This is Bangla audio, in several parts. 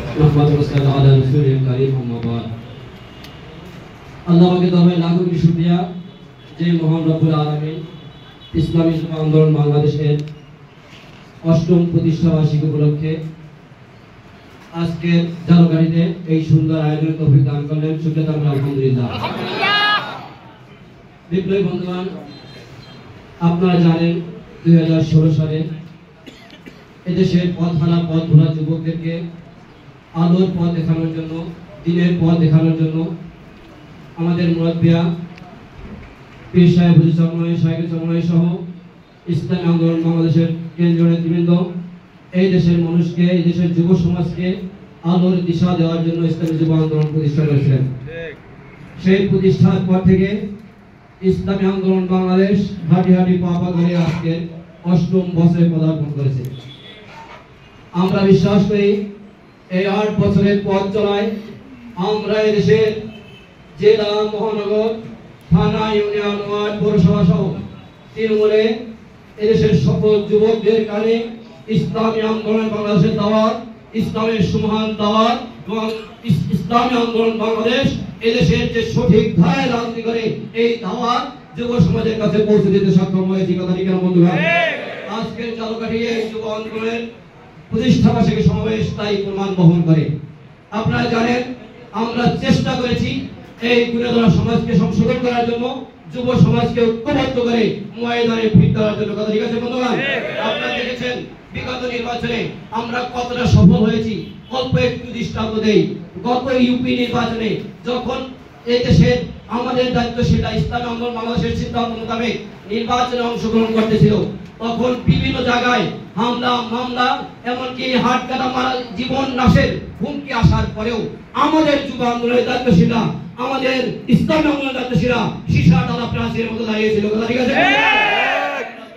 আল্লাহ পাকের দরবারে লাখো কোটি শুকরিয়া যে মহান রব্বুল আলামিন ইসলামী যুব আন্দোলন বাংলাদেশের ৮ম প্রতিষ্ঠা বার্ষিকী উপলক্ষে আজকের জালগাড়িতে এই সুন্দর আয়োজনের তৌফিক দান করলেন। শুকরিয়া আমরা আলহামদুলিল্লাহ। বিপ্লবী বন্ধুগণ, আপনারা জানেন 2016 সালে এদেশের পথ ভোলা যুবকদেরকে আলোর পথ দেখানোর জন্য, দিনের পথ দেখানোর জন্য আমাদের মুরব্বিয়া পীর সাহেব হুজুর চরমনাই সহ ইসলামী আন্দোলন বাংলাদেশের কেন্দ্রীয় নেতৃবৃন্দ এই দেশের মানুষকে, এই দেশের যুব সমাজকে আলোর দিশা দেওয়ার জন্য ইসলামী যুব আন্দোলন প্রতিষ্ঠা করেছিলেন। সেই প্রতিষ্ঠার পর থেকে ইসলামী আন্দোলন বাংলাদেশ হাঁটি হাঁটি পা ধরে আজকে ৮ম বছরে পদার্পণ করেছে। আমরা বিশ্বাস করি এই ৮ বছরের পথ চলায় আমরা এদেশের জেলা, মহানগর, থানা, ইউনিয়ন, ওয়ার্ড, পৌরসভা সহ তৃণমূলে এদেশের সকল যুবকদের কানে ইসলামী আন্দোলন বাংলাদেশের দাওয়াত, ইসলামের সুমহান দাওয়াত এবং ইসলামী আন্দোলন বাংলাদেশ এদেশের যে সঠিক ধারায় রাজনীতি করে এই দাওয়াত যুব সমাজের কাছে পৌঁছে দিতে সক্ষম হয়েছে। কথা ঠিক না বন্ধুরা? আজকের চালকাঠি এই যুব আন্দোলনের প্রতিষ্ঠা বার্ষিকী সমাবেশ তাই প্রমাণ বহন করে। আপনারা জানেন আমরা চেষ্টা করেছি এই গুণধর সমাজকে সংশোধন করার জন্য, যুব সমাজকে ঐক্যবদ্ধ করে ময়দানে ফিট করার জন্য। কথা ঠিক আছে বন্ধুগণ? আপনারা দেখেছেন বিগত নির্বাচনে আমরা কতটা সফল হয়েছি। অল্প একটু দৃষ্টান্ত দেই। গত ইউপি নির্বাচনে যখন এই দেশের আমাদের দায়িত্বশীল ইসলামী আন্দোলন বাংলাদেশের সিদ্ধান্ত মোতাবেক নির্বাচনে অংশগ্রহণ করতেছিল, তখন বিভিন্ন জায়গায় হামলা, মামলা, এমনকি হাত কাটা মারা, জীবন নাশের হুমকি আসার পরেও আমাদের যুব আন্দোলনের দায়িত্বশীলরা, আমাদের ইসলামী আন্দোলনের দায়িত্বশীলরা সীসা ডালা প্রাচীরের মতো দাঁড়িয়েছিল। কথা ঠিক আছে?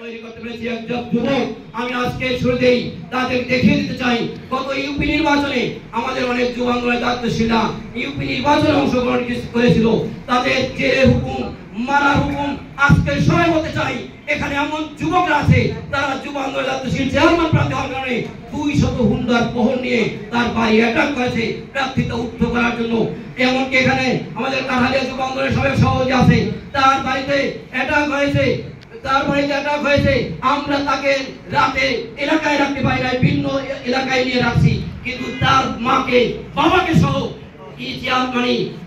তৈরি করতে পেরেছি একজন যুবক। আমি আজকে শুরুতেই তাদের দেখিয়ে দিতে চাই, গত ইউপি নির্বাচনে আমাদের অনেক যুব আন্দোলনের দায়িত্বশীলরা ইউপি নির্বাচনে অংশগ্রহণ করেছিল। তাদের যে হুকুম, মারার হুকুম আজকে সবাই বলতে চাই, এখানে এমন যুবকরা আছে তারা যুব আন্দোলনের দায়িত্বশীল চেয়ারম্যান প্রার্থী হওয়ার কারণে 200 হুন্ডার বহর নিয়ে তার বাড়ি অ্যাটাক করেছে প্রার্থিতা উদ্ধ করার জন্য। এমনকি এখানে আমাদের কাঠালিয়া যুব আন্দোলনের সাবেক সভাপতি আছে, তার বাড়িতে অ্যাটাক হয়েছে। আমরা তাকে রাতে এলাকায় রাখতে পারি নাই, ভিন্ন এলাকায় নিয়ে রাখছি, কিন্তু তার মাকে, বাবাকে সহ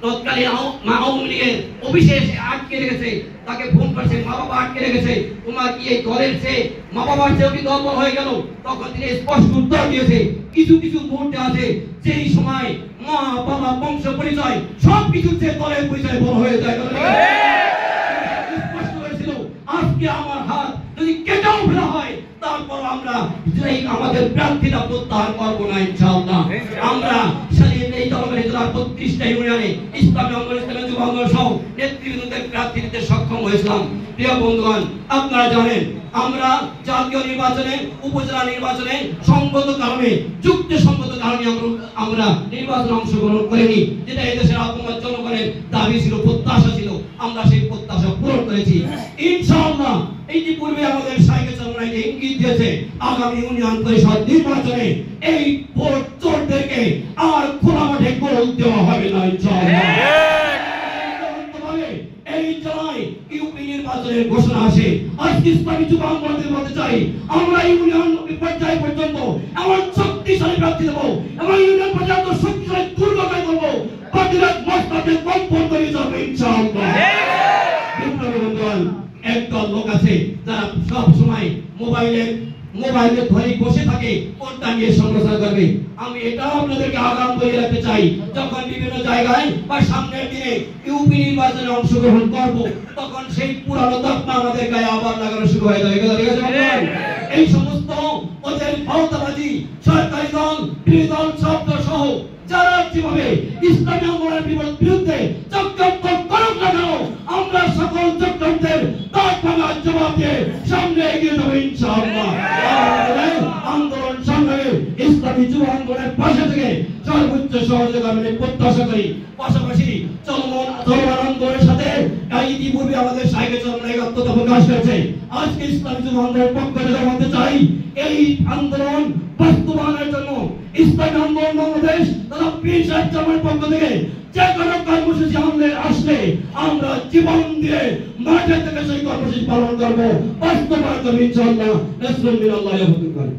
তৎকালীন আওয়ামী লীগের অফিসে আটকে রেখেছে। তাকে ফোন করছে, মা বাবা আটকে রেখেছে, তোমার কি এই দলের চেয়ে মা বাবার চেয়েও কি দল হয়ে গেল? তখন তিনি স্পষ্ট উত্তর দিয়েছে, কিছু কিছু মুহূর্তে আছে যেই সময় মা বাবা বংশ পরিচয় সবকিছুর চেয়ে দলের পরিচয় বড় হয়ে যায়। আজকে আমার হাত যদি কেটেও ফেলা হয়, তারপর আমরা আমাদের প্রার্থীরা প্রত্যাহার করবো না ইনশাআল্লাহ। আমরা এই দলের 32টা ইউনিয়নে ইসলামী আন্দোলন, ইসলামী যুব আন্দোলন সহ নেতৃবৃন্দদের প্রার্থী দিতে সক্ষম হয়েছিলাম। প্রিয় বন্ধুগণ, আপনারা জানেন আমরা জাতীয় নির্বাচনে, উপজেলা নির্বাচনে সঙ্গত কারণে, যুক্তিসঙ্গত কারণে আমরা নির্বাচনে অংশগ্রহণ করিনি, যেটা এদেশের আপামর জনগণের দাবি ছিল, প্রত্যাশা ছিল। আমরা সেই প্রত্যাশা পূরণ করেছি ইনশাআল্লাহ। ইতিপূর্বে আমাদের সাইকেল চালানোর ইঙ্গিত দিয়েছে, আগামী ইউনিয়ন পরিষদ নির্বাচনে এই ভোট চোরদেরকে আর খোলা মাঠে গোল দেওয়া হবে না ইনশাআল্লাহ। এই জয় ইউপি নির্বাচনের ঘোষণা আসে। আজকে ইসলামী যুব আন্দোলনের বলতে চাই, আমরা ইউনিয়ন পর্যায় পর্যন্ত এমন শক্তিশালী প্রার্থী দেবো এবং ইউনিয়ন পর্যন্ত শক্তিশালী দুর্গতায় করবো, প্রতিরোধ মস্তকে কম্পন করে যাবে ইনশাআল্লাহ। একদল লোক আছে যারা সব সময় মোবাইলে ধরে বসে থাকে, কোনটা নিয়ে সমালোচনা করবে। আমি এটাও আপনাদেরকে আগাম বলে রাখতে চাই, যখন বিভিন্ন জায়গায় বা সামনের দিনে ইউপি নির্বাচনে অংশগ্রহণ করব, তখন সেই পুরানো তকমা আমাদের গায়ে আবার লাগানো শুরু হয়ে যাবে। ঠিক আছে? এই সমস্ত ওদের ভাওতাবাজি সরকারি দল, বিরোধী দল শব্দ সহ যারা যেভাবে ইসলামী আন্দোলনের বিরুদ্ধে চক্রান্ত করুক না কেন, আমরা সকল চক্রান্তের দাঁত ভাঙার জবাব দিয়ে সামনে এগিয়ে যাবো ইনশাআল্লাহ। আন্দোলন সংগ্রামে ইসলামী যুব আন্দোলনের পাশে থেকে সর্বোচ্চ সহযোগিতা আমি প্রত্যাশা করি। পাশাপাশি চলমান আন্দোলনের সাথে তাই ইতিপূর্বে আমাদের শাইখে চরমনাই একাত্মতা প্রকাশ করেছে। আজকে ইসলামী যুব আন্দোলনের পক্ষ থেকে জানাতে চাই, এই আন্দোলন বাস্তবায়নের জন্য ইসলামী আন্দোলন বাংলাদেশ তথা পীর সাহেব জামাতের পক্ষ থেকে যে কোনো কর্মসূচি আসলে আমরা জীবন দিয়ে মাঠে থেকে সেই কর্মসূচি পালন করবো, বাস্তবায়ন করবো ইনশাআল্লাহ। নাসরুল মিনাল্লাহি ওয়া ফাতহুন।